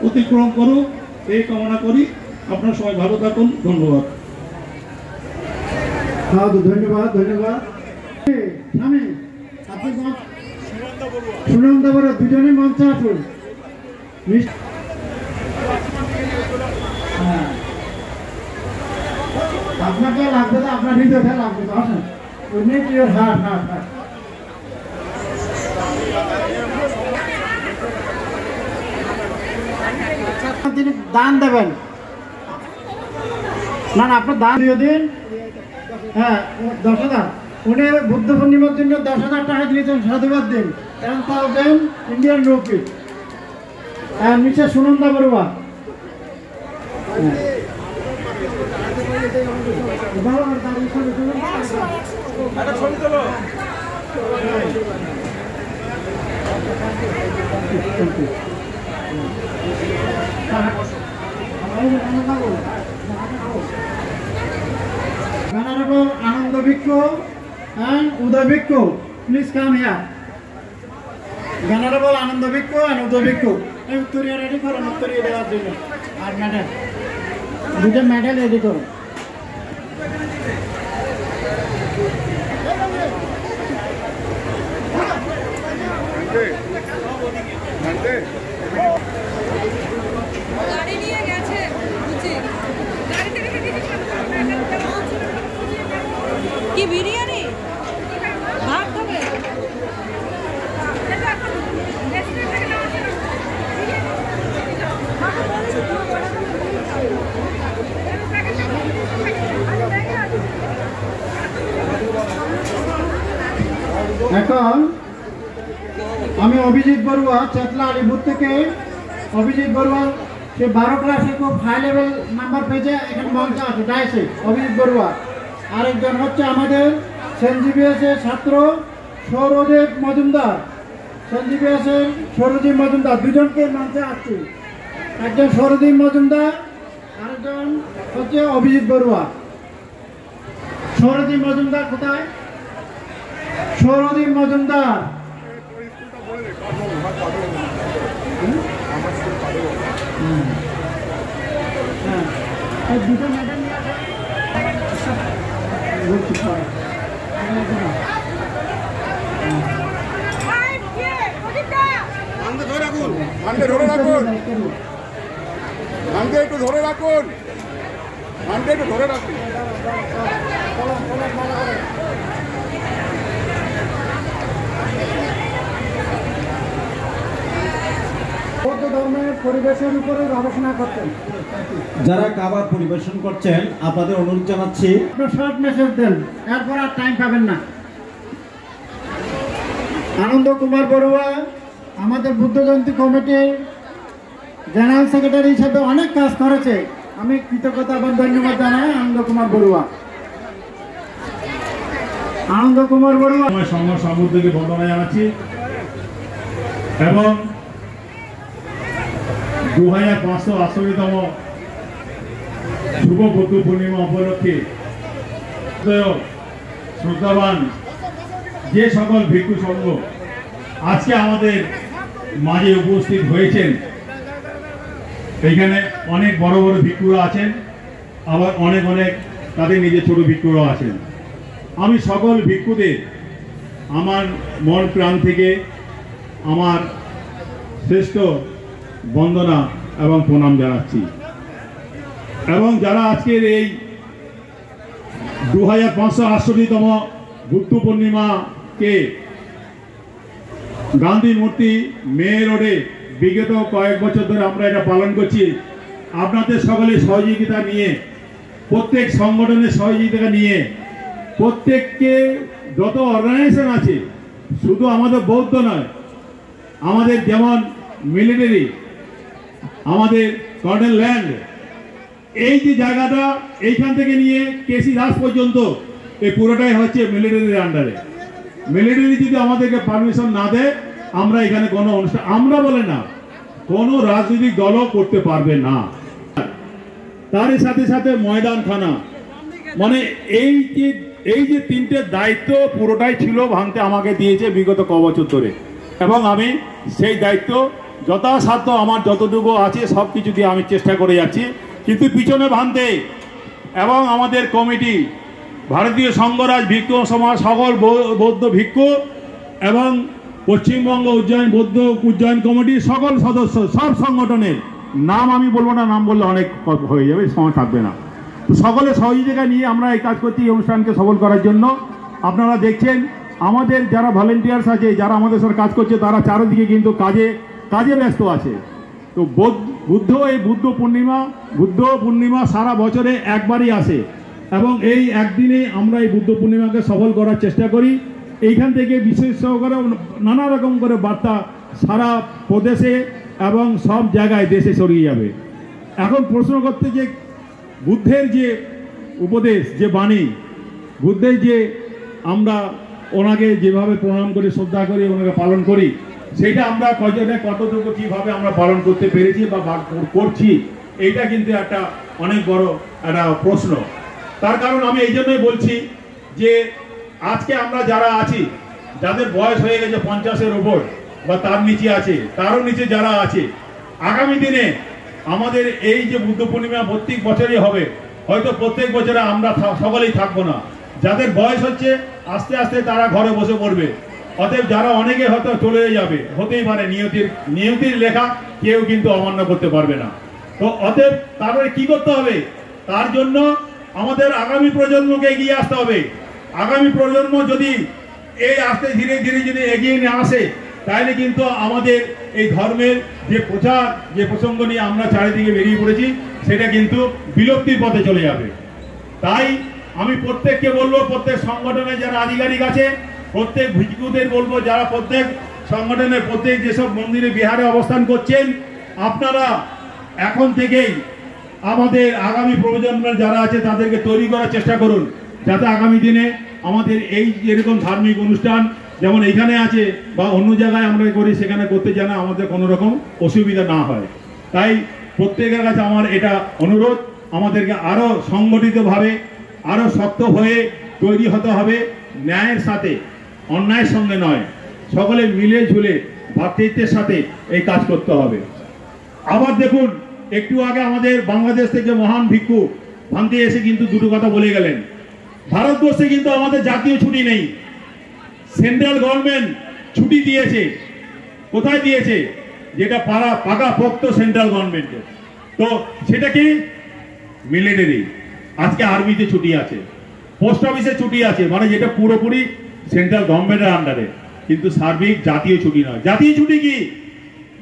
অতিক্রম করুক এই কামনা করি। আপনারা সবাই ভালো থাকুন। ধন্যবাদ। ধন্যবাদ ধন্যবাদ। স্বামী আপনি সুনন্দা বড়ুয়া দুজনে মঞ্চে আসুন। আপনাকে লাগবে তো, আপনার হৃদয়টা লাগবে তো। আসেন, তিনি দান দেবেন না? আপনার দান দিয়ে দিন। হ্যাঁ, 10,000 উনি বুদ্ধ পূর্ণিমার জন্য 10,000 টাকা দিয়েছেন। সাধুবাদ দিন। 10,000 ইন্ডিয়ান রুপি। নিচে Sunanda Barua. Venerable Ananda Bhikkhu and Uday Bhikkhu, please come here. Venerable Ananda Bhikkhu and Uday Bhikkhu. Uttariya ready করুন, উত্তরীয় দেওয়ার জন্য। আর মেডেল, দুটো মেডেল রেডি করুন। গাড়ি নিয়ে গেছে বুঝি, গাড়িতে রেখে দিয়েছি। কি বিরিয়ানি ভাত খাবে? এখন আমি অভিজিৎ বড়ুয়া চেতলা আলিপুর থেকে। অভিজিৎ বড়ুয়া সে 12 ক্লাসে খুব হাই লেভেল নাম্বার পেয়েছে। এখানে মঞ্চে আছে ডাইসে অভিজিৎ বড়ুয়া। আরেকজন হচ্ছে আমাদের সেন্ট জিভিয়ার্সের ছাত্র সৌরদীপ মজুমদার। সেন্ট জিভিয়ার্সের সৌরদীপ মজুমদার, দুজনকে মঞ্চে আসছে। একজন সৌরদীপ মজুমদার, আরেকজন হচ্ছে অভিজিৎ বড়ুয়া। সৌরদীপ মজুমদার কোথায়? সৌরদীপ মজুমদার। দুটো মেডেল নিয়ে আসে। ধরে রাখুন, ধরে রাখুন, একটু ধরে রাখুন, একটু ধরে রাখুন। বৌদ্ধ ধর্মের পরিবেশের উপরে গবেষণা করতেন। যারা খাবার পরিবেশন করছেন আপনাদের অনুরোধ জানাচ্ছি শর্ট মেসেজ দেন, এরপর আর টাইম পাবেন না। আনন্দ কুমার বড়ুয়া আমাদের বুদ্ধ জয়ন্তী কমিটির জেনারেল সেক্রেটারি হিসেবে অনেক কাজ করেছে। আমি কৃতজ্ঞতা এবং ধন্যবাদ জানাই আনন্দ কুমার বড়ুয়া। আনন্দ কুমার বড়ুয়া সংঘ সমুদ্রকে বন্দনা জানাচ্ছি এবং 2588তম শুভ বুদ্ধ পূর্ণিমা উপলক্ষে শ্রদ্ধাবান যে সকল ভিক্ষু সংঘ আজকে আমাদের মাঝে উপস্থিত হয়েছেন, এইখানে অনেক বড় বড় ভিক্ষুরা আছেন, আবার অনেক অনেক তাদের নিজের ছোট ভিক্ষুরা আছেন। আমি সকল ভিক্ষুদের আমার মন প্রাণ থেকে আমার শ্রেষ্ঠ বন্দনা এবং প্রণাম জানাচ্ছি। এবং যারা আজকের এই 2568তম বুদ্ধ পূর্ণিমাকে গান্ধী মূর্তি মে রোডে বিগত কয়েক বছর ধরে আমরা এটা পালন করছি, আপনাদের সকলের সহযোগিতা নিয়ে, প্রত্যেক সংগঠনের সহযোগিতা নিয়ে, প্রত্যেককে যত অর্গানাইজেশন আছে, শুধু আমাদের বৌদ্ধ নয়, আমাদের যেমন মিলিটারি, আমাদের কর্নেল ল্যান্ড, এই যে জায়গাটা এইখান থেকে নিয়ে কেসি দাস পর্যন্ত এই পুরোটাই হচ্ছে মিলিটারির আন্ডারে। মিলিটারি যদি আমাদেরকে পারমিশন না দেয় আমরা এখানে কোনো অনুষ্ঠান, আমরা বলে না, কোনো রাজনৈতিক দলও করতে পারবে না। তারই সাথে সাথে ময়দান খানা মানে এই যে তিনটে দায়িত্ব পুরোটাই ছিল ভাঙতে আমাকে দিয়েছে বিগত ক বছর ধরে, এবং আমি সেই দায়িত্ব যথাসাধ্য আমার যতটুকু আছে সব কিছু দিয়ে আমি চেষ্টা করে যাচ্ছি। কিন্তু পিছনে ভাঙতে এবং আমাদের কমিটি, ভারতীয় সংঘরাজ ভিক্ষু সমাজ, সকল বৌদ্ধ ভিক্ষু এবং পশ্চিমবঙ্গ বৌদ্ধ উজ্জয়ন কমিটির সকল সদস্য, সব সংগঠনের নাম আমি বলবো না, নাম বললে অনেক হয়ে যাবে, সময় থাকবে না। তো সকলে সহযোগিতা নিয়ে আমরা এই কাজ করছি এই অনুষ্ঠানকে সফল করার জন্য। আপনারা দেখছেন আমাদের যারা ভলেন্টিয়ার্স আছে, যারা আমাদের সাথে কাজ করছে, তারা চারিদিকে কিন্তু কাজে ব্যস্ত আছে। তো বুদ্ধ পূর্ণিমা সারা বছরে একবারই আসে, এবং এই একদিনে আমরা এই বুদ্ধ পূর্ণিমাকে সফল করার চেষ্টা করি। এইখান থেকে বিশেষ সহকারে নানা রকম করে বার্তা সারা প্রদেশে এবং সব জায়গায় দেশে ছড়িয়ে যাবে। এখন প্রশ্ন করতে যে বুদ্ধের যে উপদেশ, যে বাণী, বুদ্ধের যে আমরা ওনাকে যেভাবে প্রণাম করি, শ্রদ্ধা করি, ওনাকে পালন করি, সেটা আমরা কজনে কতটুকু কীভাবে আমরা পালন করতে পেরেছি বা করছি, এইটা কিন্তু একটা অনেক বড় একটা প্রশ্ন। তার কারণ আমি এই জন্যই বলছি যে আজকে আমরা যারা আছি, যাদের বয়স হয়ে গেছে 50-এর ওপর বা তার নিচে আছে, তারও নিচে যারা আছে, আগামী দিনে আমাদের এই যে বুদ্ধ পূর্ণিমা প্রত্যেক বছরই হবে, হয়তো প্রত্যেক বছরে আমরা সকলেই থাকবো না। যাদের বয়স হচ্ছে আস্তে আস্তে তারা ঘরে বসে পড়বে, অতএব যারা অনেকে হয়তো চলে যাবে, হতেই পারে, নিয়তির লেখা কেউ কিন্তু অমান্য করতে পারবে না। তো অতএব তারপরে কি করতে হবে, তার জন্য আমাদের আগামী প্রজন্মকে এগিয়ে আসতে হবে। আগামী প্রজন্ম যদি এই আস্তে ধীরে ধীরে যদি এগিয়ে নিয়ে আসে, তাহলে কিন্তু আমাদের এই ধর্মের যে প্রচার, যে প্রসঙ্গ নিয়ে আমরা চারিদিকে বেরিয়ে পড়েছি, সেটা কিন্তু বিলুপ্তির পথে চলে যাবে। তাই আমি প্রত্যেককে বলবো, প্রত্যেক সংগঠনের যারা আধিকারিক আছে, প্রত্যেক ভিক্ষুদের বলবো, যারা প্রত্যেক সংগঠনের প্রত্যেক যেসব মন্দিরে বিহারে অবস্থান করছেন, আপনারা এখন থেকেই আমাদের আগামী প্রজন্মের যারা আছে তাদেরকে তৈরি করার চেষ্টা করুন, যাতে আগামী দিনে আমাদের এই এরকম ধার্মিক অনুষ্ঠান যেমন এইখানে আছে বা অন্য জায়গায় আমরা করি, সেখানে করতে যেন আমাদের কোনো রকম অসুবিধা না হয়। তাই প্রত্যেকের কাছে আমার এটা অনুরোধ, আমাদেরকে আরও সংগঠিতভাবে, আরও শক্ত হয়ে তৈরি হতে হবে, ন্যায়ের সাথে, অন্যায়ের সঙ্গে নয়, সকলে মিলে ঝুলে ভ্রাতৃত্বের সাথে এই কাজ করতে হবে। আবার দেখুন, একটু আগে আমাদের বাংলাদেশ থেকে মহান ভিক্ষু ভান্তে এসে কিন্তু দুটো কথা বলে গেলেন। ভারতবর্ষে কিন্তু আমাদের জাতীয় ছুটি নেই, সেন্ট্রাল গভর্নমেন্ট ছুটি দিয়েছে। কোথায় দিয়েছে? যেটা পাকাপোক্ত সেন্ট্রাল গভর্নমেন্টের। তো সেটা কি? মিলিটারি। আজকে আর্মিতে ছুটি আছে, পোস্ট অফিসে ছুটি আছে, মানে যেটা পুরোপুরি সেন্ট্রাল গভর্নমেন্টের আন্ডারে, কিন্তু সার্বিক জাতীয় ছুটি নয়। জাতীয় ছুটি কি?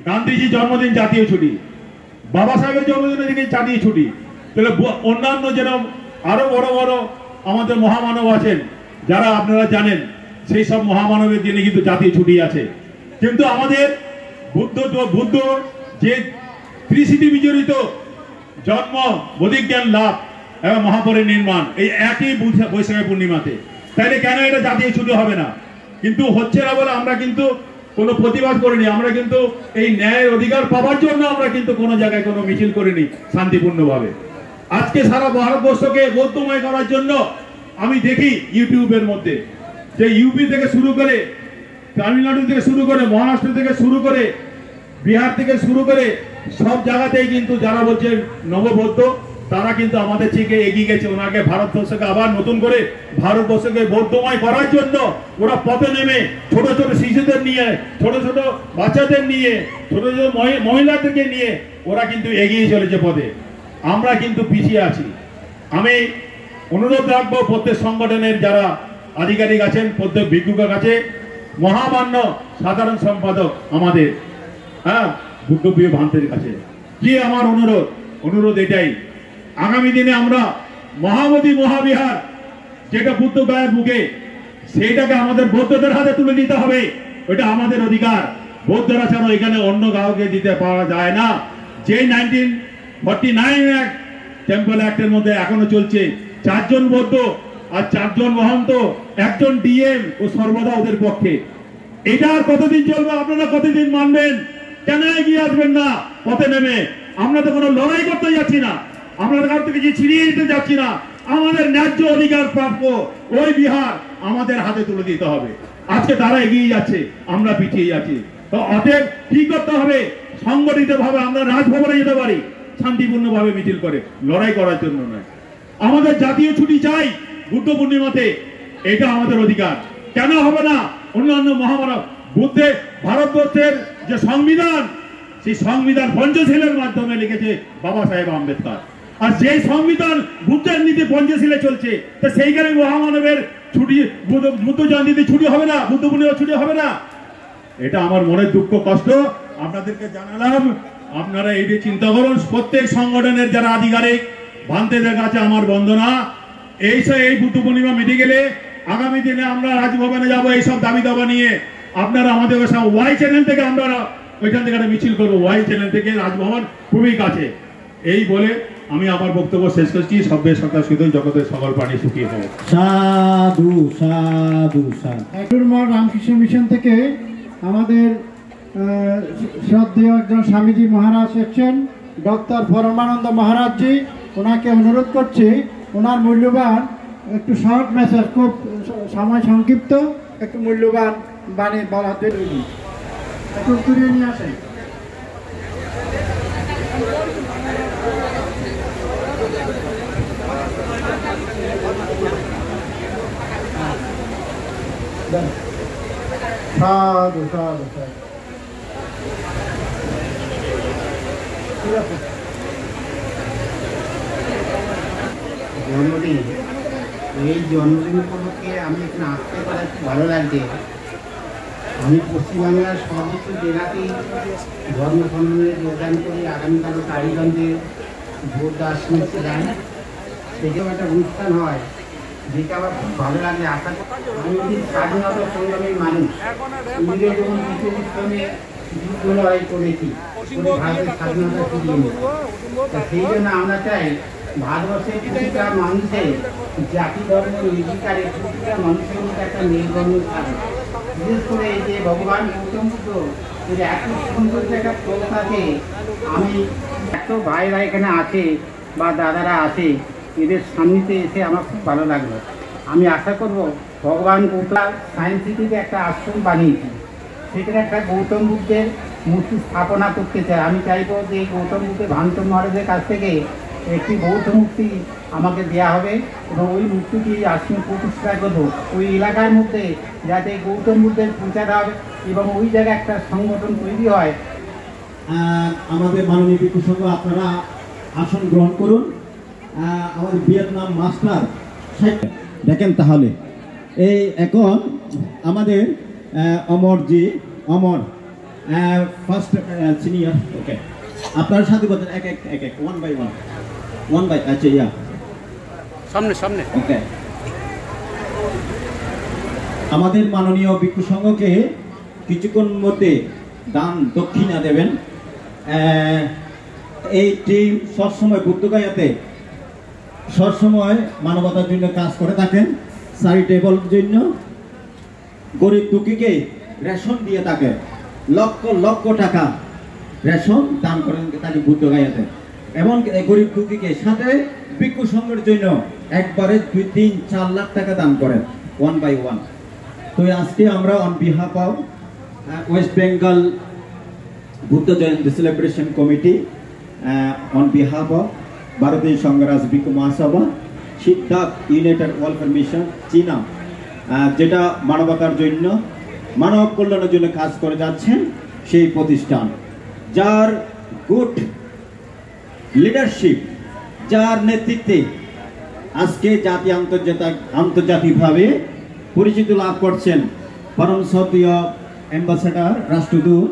গান্ধীজির জন্মদিন জাতীয় ছুটি, বাবা সাহেবের জন্মদিনের দিকে জাতীয় ছুটি। তাহলে অন্যান্য যেরকম আরো বড় বড় আমাদের মহামানব আছেন, যারা আপনারা জানেন, সেই সব মহামানবের দিনে কিন্তু জাতীয় ছুটি আছে। কিন্তু আমাদের বুদ্ধ যে ত্রিশিটি বিজড়িত জন্ম, বোধিজ্ঞান লাভ এবং মহাপরিনির্মাণ, এই একই বৈশাখী পূর্ণিমাতে, তাইলে কেন এটা জাতীয় ছুটি হবে না? কিন্তু হচ্ছে না বলে আমরা কিন্তু কোনো প্রতিবাদ করিনি। আমরা কিন্তু এই ন্যায়ের অধিকার পাওয়ার জন্য আমরা কিন্তু কোনো জায়গায় কোনো মিছিল করিনি শান্তিপূর্ণভাবে। আজকে সারা ভারতবর্ষকে বৌদ্ধময় করার জন্য আমি দেখি ইউটিউবের মধ্যে যে ইউপি থেকে শুরু করে, তামিলনাড়ু থেকে শুরু করে, মহারাষ্ট্র থেকে শুরু করে, বিহার থেকে শুরু করে সব জায়গাতেই কিন্তু যারা বলছে নববৌদ্ধ, তারা কিন্তু আমাদের থেকে এগিয়ে গেছে। ওনাকে ভারতবর্ষকে আবার নতুন করে ভারতবর্ষকে বৌদ্ধময় করার জন্য ওরা পথে নেমে ছোট ছোট শিশুদের নিয়ে, ছোট ছোট বাচ্চাদের নিয়ে, ছোট ছোট মহিলাদেরকে নিয়ে ওরা কিন্তু এগিয়ে চলেছে পথে। আমরা কিন্তু পিছিয়ে আছি। আমি অনুরোধ রাখবো প্রত্যেক সংগঠনের যারা আধিকারিক আছেন, প্রত্যেক ভিক্ষুকের কাছে, মহামান্য সাধারণ সম্পাদক আমাদের বুদ্ধপ্রিয় ভান্তের কাছে কি আমার অনুরোধ এটাই, আগামী দিনে আমরা মহাবোধি মহাবিহার যেটা বুদ্ধগয়ার বুকে, সেইটাকে আমাদের বৌদ্ধদের হাতে তুলে দিতে হবে। ওটা আমাদের অধিকার। বৌদ্ধরা ছাড়া এখানে অন্য কাউকে দিতে পারা যায় না। যে 1949 টেম্পল অ্যাক্টের মধ্যে এখনো চলছে, 4 জন বৌদ্ধ আর 4 জন মহন্ত, 1 জন ডিএম ও সর্বদা ওদের পক্ষে। এটা আর কতদিন চলবে? আপনারা কতদিন মানবেন? কেন এগিয়ে আসবেন না পথে নেমে? আমরা তো কোনো লড়াই করতে যাচ্ছি না, আমরা কার থেকে ছিনিয়ে নিতে যাচ্ছি না, আমাদের ন্যায্য অধিকার প্রাপ্য ওই বিহার আমাদের হাতে তুলে দিতে হবে। আজকে তারা এগিয়ে যাচ্ছে, আমরা পিছিয়ে যাচ্ছি। তো অতএব কি করতে হবে, সংগঠিতভাবে আমরা রাজভবনে যেতে পারি, শান্তিপূর্ণভাবে মিছিল করে, লড়াই করার জন্য নয়। আমাদের জাতীয় ছুটি চাই বুদ্ধ পূর্ণিমাতে, এটা আমাদের অধিকার। কেন হবে না? অন্যান্য মহামানব বুদ্ধে ভারতবর্ষের যে সংবিধান, সেই সংবিধান পঞ্চশীলের মাধ্যমে লিখেছে বাবা সাহেব আম্বেদকর। আর যে সংবিধান বুদ্ধের নীতি পঞ্চশীলে চলছে, তো সেইখানে মহামানবের ছুটি, বুদ্ধ জয়ন্তীতে ছুটি হবে না, বুদ্ধ পূর্ণিমা ছুটি হবে না। এটা আমার মনের দুঃখ কষ্ট আপনাদেরকে জানালাম। আপনারা এই যে চিন্তা করুন, প্রত্যেক সংগঠনের যারা আধিকারিক ভান্তেদের কাছে আমার বন্দনা। এই বুদ্ধ পূর্ণিমা মিটে গেলে আগামী দিনে আমরা রাজভবনে যাব এইসব দাবি দাবা নিয়ে। আপনারা আমাদের ওয়াই চ্যানেল থেকে আমরা ওইখান থেকে একটা মিছিল করবো, ওয়াই চ্যানেল থেকে রাজভবন খুবই কাছে। এই বলে আমি আমার বক্তব্য শেষ করছি। সব্যের সত্তা শুধু জগতের সকল প্রাণী সুখী হোক। সাধু সাধু সাধু। মঠ রামকৃষ্ণ মিশন থেকে আমাদের শ্রদ্ধেয় একজন স্বামীজি মহারাজ এসেছেন, ডক্টর পরমানন্দ মহারাজজি। ওনাকে অনুরোধ করছি ওনার মূল্যবান একটু শর্ট মেসেজ, খুব সময় সংক্ষিপ্ত, একটু মূল্যবান বাণী বলার জন্য একটু উত্তরিয়ে নিয়ে আসেন। সাধু সাধু সাধু। জন্মদিন, এই জন্মদিন উপলক্ষে আমি এখানে আসতে পারে খুব ভালো লাগছে। আমি পশ্চিমবাংলার সর্বোচ্চ জেলাতেই ধর্ম সম্মেলনে যোগদান করি। আগামীকাল কালীগঞ্জে ভোট দাস ছিলাম, সেটাও একটা অনুষ্ঠান হয়, যেটা আমার খুব ভালো লাগে। আশা করি আমি যদি স্বাধীনতা সংগ্রামের মানুষ, ইংরেজ এবং ব্রিটিশ ইসলামে যুদ্ধ লড়াই করেছি, ভারতের স্বাধীনতা ফিরিয়ে নিই। সেই জন্য আমরা চাই ভারতবর্ষের প্রতিটা মানুষের জাতি ধর্ম নির্বিচারে প্রতিটা মানুষের মধ্যে একটা মেলবন্ধ থাকে। বিশেষ করে এই যে ভগবান গৌতম বুদ্ধ এর এত সুন্দর একটা শ্লোক আছে, আমি এত ভাইরা এখানে আছে বা দাদারা আছে, এদের সামনেতে এসে আমার খুব ভালো লাগলো। আমি আশা করব ভগবান গৌতম সায়েন্স সিটিতে একটা আশ্রম বানিয়েছি, সেখানে একটা গৌতম বুদ্ধের মূর্তি স্থাপনা করতে চাই। আমি চাইব যে এই গৌতম বুদ্ধের ভান্ত মহারাজের কাছ থেকে একটি বৌদ্ধ মূর্তি আমাকে দেওয়া হবে এবং ওই মূর্তিটি আশ্রমে প্রতিষ্ঠা করবো। ওই এলাকার মধ্যে যাতে গৌতম বুদ্ধের প্রচার হয় এবং ওই জায়গায় একটা সংগঠন তৈরি হয়। আমাদের মাননীয় ভিক্ষু সংঘ, আপনারা আসন গ্রহণ করুন। আমাদের ভিয়েতনাম মাস্টার দেখেন। তাহলে এই এখন আমাদের অমরজি, অমর ফার্স্ট সিনিয়র, ওকে, আপনার সাথে বলছেন এক এক এক এক ওয়ান বাই ওয়ান বাই, আচ্ছা, ইয়া সামনে সামনে, ওকে। আমাদের মাননীয় ভিক্ষু সংঘকে কিছুক্ষণ মধ্যে দান দক্ষিণা দেবেন। এই টিম সবসময় বুদ্ধগয়াতে সবসময় মানবতার জন্য কাজ করে থাকেন, চ্যারিটেবল জন্য গরিব দুঃখীকে রেশন দিয়ে থাকে, লক্ষ লক্ষ টাকা রেশন দান করেন তাকে বুদ্ধগয়াতে, এবং গরিব দুঃখীকে সাথে ভিক্ষু সংঘের জন্য একবারে 2-3-4 লাখ টাকা দান করেন, ওয়ান বাই ওয়ান। তো আজকে আমরা on behalf of West Bengal Buddha Jayanti celebration committee, on behalf of ভারতীয় সংঘরাজ ভিক্ষু মহাসভা, সিদ্ধার্থ ইউনাইটেড ওয়েলফেয়ার মিশন চীনা, যেটা মানবতার জন্য, মানব কল্যাণের জন্য কাজ করে যাচ্ছেন, সেই প্রতিষ্ঠান, যার গুড লিডারশিপ, যার নেতৃত্বে আজকে জাতি আন্তর্জাতিকভাবে পরিচিতি লাভ করছেন পরম শ্রদ্ধেয় অ্যাম্বাসেডার, রাষ্ট্রদূত,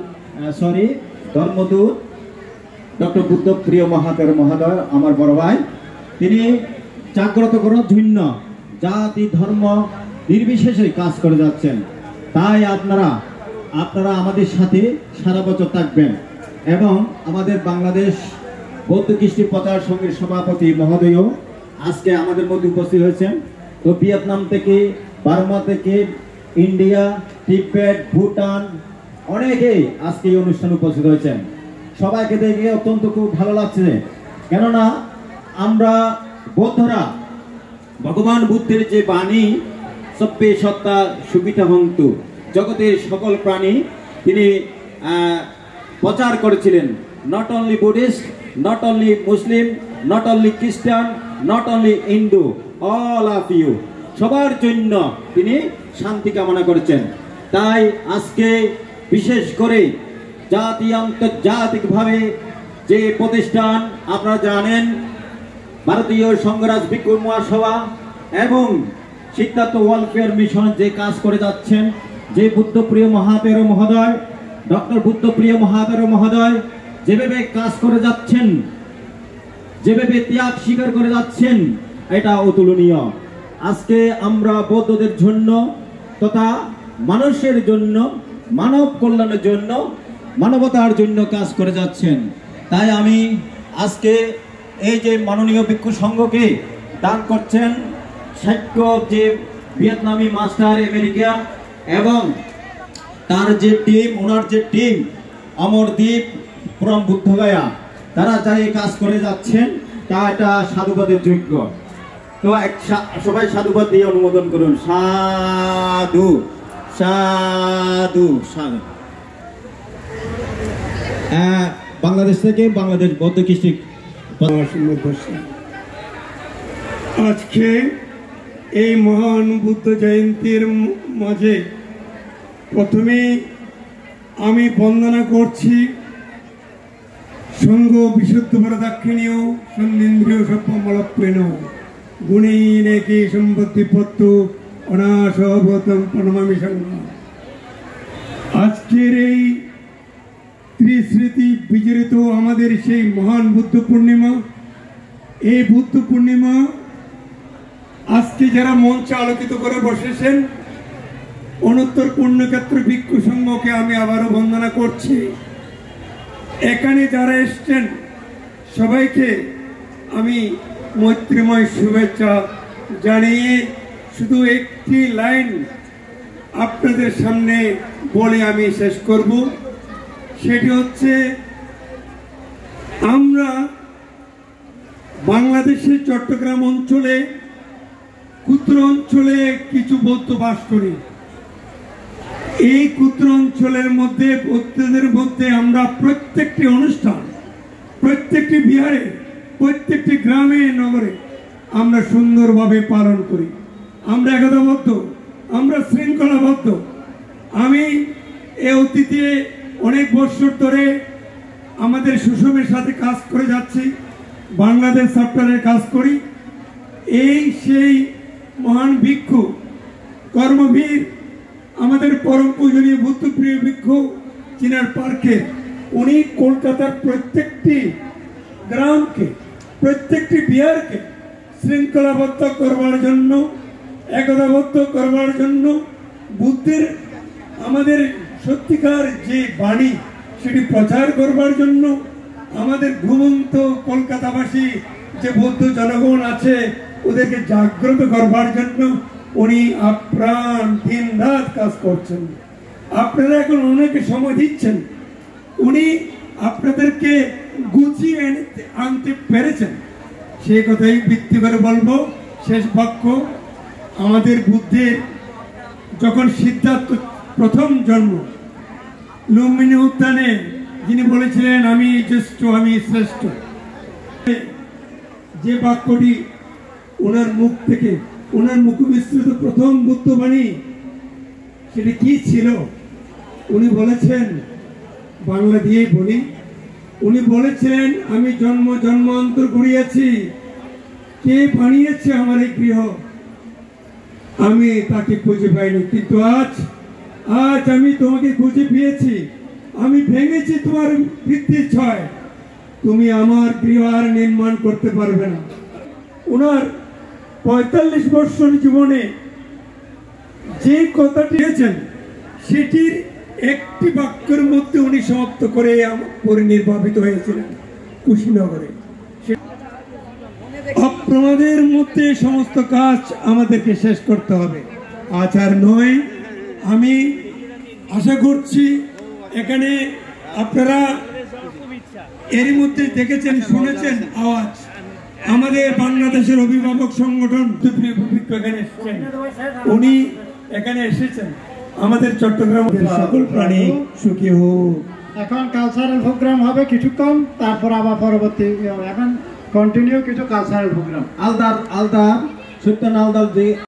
ধর্মদূত ডক্টর বুদ্ধ প্রিয় মহোদয়, আমার বড় ভাই। তিনি জাগ্রত করার জন্য জাতি ধর্ম নির্বিশেষে কাজ করে যাচ্ছেন। তাই আপনারা আমাদের সাথে সারা বছর থাকবেন। এবং আমাদের বাংলাদেশ বৌদ্ধ কৃষ্টি প্রচার সংঘের সভাপতি মহোদয়ও আজকে আমাদের মধ্যে উপস্থিত হয়েছেন। তো ভিয়েতনাম থেকে, বার্মা থেকে, ইন্ডিয়া, তিব্বত, ভুটান, অনেকেই আজকে এই অনুষ্ঠানে উপস্থিত হয়েছেন। সবাইকে দেখে অত্যন্ত খুব ভালো লাগছে, কেননা আমরা বৌদ্ধরা ভগবান বুদ্ধের যে বাণী সব্বে সত্তা সুবিধা হন্তু, জগতের সকল প্রাণী তিনি প্রচার করেছিলেন। Not only Buddhist, not only Muslim, not only Christian, not only Hindu, all of you, সবার জন্য তিনি শান্তি কামনা করেছেন। তাই আজকে বিশেষ করে জাতি আন্তর্জাতিকভাবে যে প্রতিষ্ঠান আপনারা জানেন, ভারতীয় সংঘরাজ ভিক্ষু মহাসভা এবং সিদ্ধার্থ ওয়েলফেয়ার মিশন যে কাজ করে যাচ্ছেন, যে বুদ্ধপ্রিয় মহাতের মহোদয়, ডক্টর বুদ্ধপ্রিয় মহাতের মহোদয় যেভাবে কাজ করে যাচ্ছেন, যেভাবে ত্যাগ স্বীকার করে যাচ্ছেন, এটা অতুলনীয়। আজকে আমরা বৌদ্ধদের জন্য তথা মানুষের জন্য, মানব কল্যাণের জন্য, মানবতার জন্য কাজ করে যাচ্ছেন। তাই আমি আজকে এই যে মাননীয় ভিক্ষু সংঘকে দান করছেন সাক্ষ্য যে ভিয়েতনামি মাস্টার আমেরিকা এবং তার যে টিম, ওনার যে টিম অমরদ্বীপ ফ্রম বুদ্ধগয়া, তারা যারা এই কাজ করে যাচ্ছেন তা এটা সাধুবাদের যোগ্য। তো সবাই সাধুবাদ দিয়ে অনুমোদন করুন। সাধু সাধু সাধু। বাংলাদেশ থেকে বাংলাদেশ বৌদ্ধ কৃষ্টি আজকে এই মহান বুদ্ধ জয়ন্তীর মাঝে প্রথমে আমি বন্দনা করছি সঙ্গ বিশুদ্ধ বরদাক্ষিণীয় সন্নিন্দ্রিয় সপ্পমলপ্রেণ গুণীনেকে সম্পত্তি পত্তু অনাশবতম প্রণমামি সঙ্গ। আজকের এই ত্রিস্মৃতি বিজড়িত আমাদের সেই মহান বুদ্ধ পূর্ণিমা, এই বুদ্ধ পূর্ণিমা আজকে যারা মঞ্চে আলোকিত করে বসেছেন, অনুত্তর পুণ্যক্ষেত্র ভিক্ষু সংঘকে আমি আবারও বন্দনা করছি। এখানে যারা এসছেন সবাইকে আমি মৈত্রীময় শুভেচ্ছা জানিয়ে শুধু একটি লাইন আপনাদের সামনে বলে আমি শেষ করব। সেটি হচ্ছে, আমরা বাংলাদেশের চট্টগ্রাম অঞ্চলে ক্ষুদ্র অঞ্চলে কিছু বৌদ্ধ বাস করি। এই ক্ষুদ্র অঞ্চলের মধ্যে বৌদ্ধদের মধ্যে আমরা প্রত্যেকটি অনুষ্ঠান, প্রত্যেকটি বিহারে, প্রত্যেকটি গ্রামে নগরে আমরা সুন্দরভাবে পালন করি। আমরা একতাবদ্ধ, আমরা শৃঙ্খলাবদ্ধ। আমি এই অতীতে অনেক বছর ধরে আমাদের সুষমের সাথে কাজ করে যাচ্ছি, বাংলাদেশ চ্যাপ্টারের কাজ করি। এই সেই মহান ভিক্ষু কর্মবীর আমাদের পরম পূজনীয় বুদ্ধপ্রিয় ভিক্ষু চিনার পার্কে, উনি কলকাতার প্রত্যেকটি গ্রামকে, প্রত্যেকটি বিহারকে শৃঙ্খলাবদ্ধ করবার জন্য, একতাবদ্ধ করবার জন্য, বুদ্ধের আমাদের সত্যিকার যে বাণী সেটি প্রচার করবার জন্য, আমাদের ঘুমন্ত কলকাতাবাসী যে বৌদ্ধ জনগণ আছে ওদেরকে জাগ্রত করবার জন্য উনি আপ্রাণ দিন রাত কাজ করছেন। আপনারা এখন অনেকে সময় দিচ্ছেন, উনি আপনাদেরকে গুছিয়ে আনতে পেরেছেন। সেই কথাই ভিত্তি করে বলবো। শেষ বাক্য, আমাদের বুদ্ধের যখন সিদ্ধার্থ প্রথম জন্ম, লুম্বিনী উদ্যানে যিনি বলেছিলেন আমি জ্যেষ্ঠ, আমি শ্রেষ্ঠ, যে বাক্যটি ওনার মুখ থেকে, ওনার মুখ বিস্তৃত প্রথম বুদ্ধবাণী, সেটি কি ছিল? উনি বলেছেন, বাংলা দিয়েই বলি, উনি বলেছেন আমি জন্ম জন্মান্তর করিয়াছি, কে বানিয়েছে আমার এই গৃহ, আমি তাকে খুঁজে পাইনি, কিন্তু আজ আমি তোমাকে খুঁজে পেয়েছি। আমি ভেঙেছি তোমার ভিত্তি ছয়, তুমি আমার গৃহ আর নির্মাণ করতে পারবে না। ওনার ৪৫ বছর জীবনে যে কথাটি দিয়েছেন সেটির একটি বাক্যের মধ্যে উনি সমাপ্ত করে পরিনির্বাপিত হয়েছিলেন কুশীনগরে। অপ্রমাদের মধ্যে সমস্ত কাজ আমাদেরকে শেষ করতে হবে, আচার নয়। আমি আশা করছি এখানে আপনারা এরই মধ্যে দেখেছেন, শুনেছেন আওয়াজ, আমাদের বাংলাদেশের অভিভাবক সংগঠন সুপ্রিয় ভূমিক এখানে এসেছেন, উনি এখানে এসেছেন আমাদের চট্টগ্রামের সকল প্রাণী সুখী হোক। এখন কালচারাল প্রোগ্রাম হবে কিছুক্ষণ, তারপর আবার পরবর্তী এখন কন্টিনিউ কিছু কালচারাল প্রোগ্রাম। আলদার সত্যেন আলদার যে